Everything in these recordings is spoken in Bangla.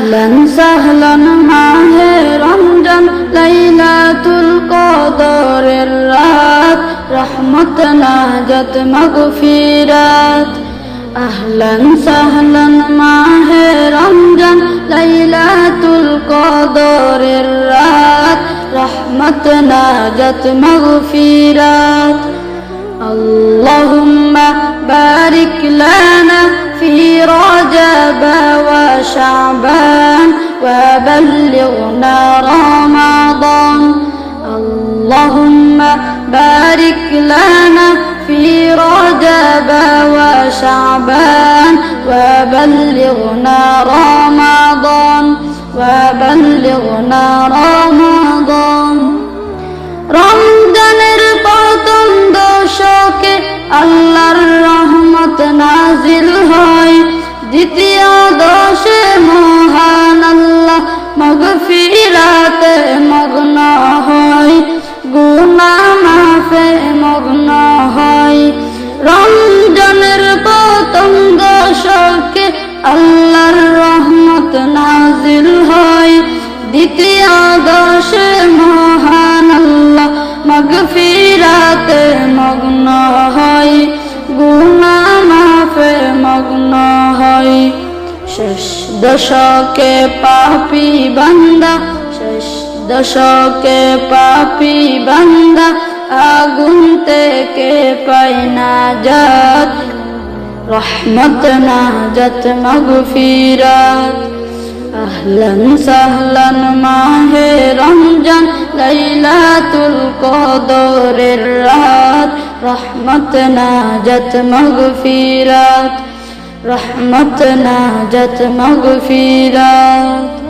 আহলান সাহলান মাহে রমজান লাইলাতুল কদরের রাত রহমত নাজাত মাগফিরাত আহলান সাহলান মাহে রমজান লাইলাতুল কদরের রাত রহমত নাজাত মাগফিরাত আল্লাহুম্মা বারিক লানা في رجب وشعبان وبلغنا رمضان اللهم بارك لنا في رجب وشعبان وبلغنا رمضان وبلغنا رمضان রমজানের প্রথম দশকে আল্লাহর রহমত নাজিল হয় দ্বিতীয় দশে মহান আল্লাহ মাগফিরাতে মগ্ন হয় গুনাহ মাফে মগ্ন হয় রমজানের প্রথম দশকে আল্লাহর রহমত নাজিল হয় দ্বিতীয় দশে মহান আল্লাহ মাগফিরাতে মগ্ন হয় গুনাহ মাফে মগ্ন হয় শেষ দশকে পাপী বান্দা শেষ দশকে পাপী বান্দা আগুন থেকে পায় নাজাত রহমত নাজাত মাগফিরাত আহলান সাহলান মাহে রমজান লাইলাতুল কদরের রাত রহমত নাজাত মাগফিরাত রহমত নাজাত মাগফিরাত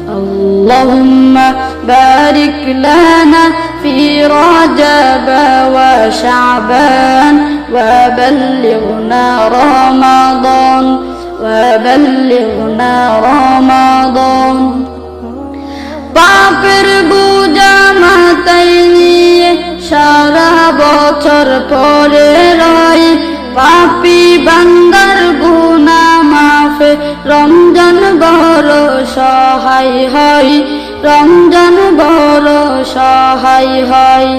اللهم بارك لنا في رجب وشعبان وبلغنا رمضان وبلغنا رمضان পাপের বোঝা মাথায় নিয়ে সারা বছর পরে রয় পাপী বান্দার গুনাহ মাফে রমজান বড় সহায় হয় রমজান বড় সহায় হয়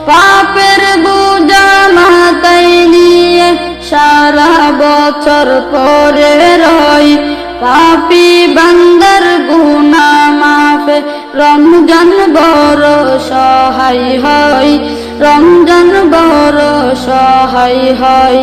পাপের বোঝা মাথায় নিয়ে সারা বছর পরে রয় পাপী বান্দার গুনাহ মাফে রমজান বড় সহায় হয় রমজান বড় সহায় হয়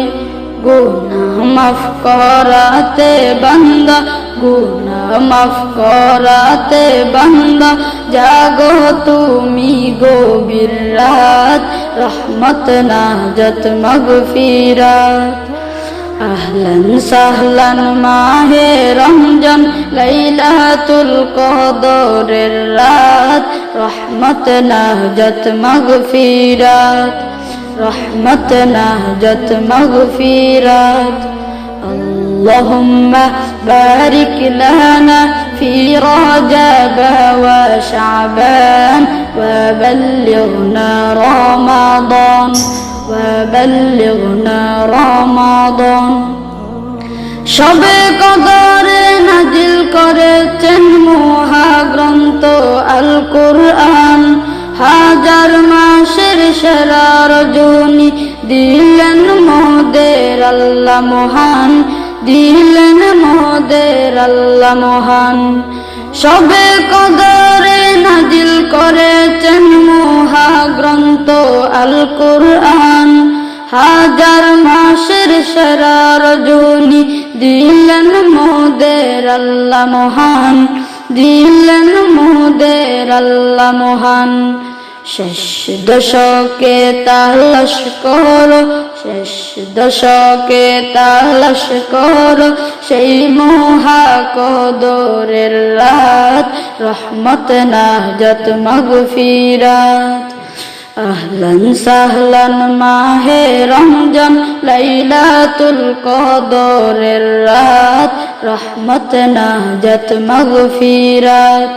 গুনাহ মাফ করাতে বান্দা গুনাহ মাফ করাতে বান্দা জাগো তুমি গভীর রাত রহমত নাজাত মাগফিরাত আহলান সাহলান মাহে রমজান লাইলাতুল কদরের রাত রহমত নাজাত মাগফিরাত রহমত নাজাত মাগফিরাত اللهم بارك لنا في رجب وشعبان وبلغنا رمضان وبلغنا رمضان শবে কদরে নাজিল করেছেন মহাগ্রন্থ আল কুরআন হাজার মাসের সেরা রজনী দিলেন মোদের আল্লাহ মহান দিলেন মোদের আল্লাহ মহান শবে কদরে নাজিল করেছেন মহাগ্রন্থ আল কুরআন হাজার মাসের সেরা রজনী দিলেন মোদের আল্লাহ মহান দিলেন মোদের আল্লাহ মহান শেষ দশকে তালাশ করো শেষ দশকে তালাশ করো সেই মহাকদরের রাত রহমত নাজাত মাগফিরাত আহলান সাহলান মাহে রমজান লাইলাতুল কদরের রাত রহমত নাজাত মাগফিরাত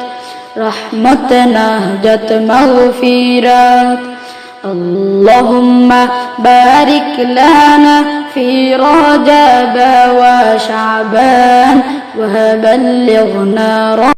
রহমত নাজাত মাগফিরাত اللهم بارك لنا في رجب وشعبان وبلغنا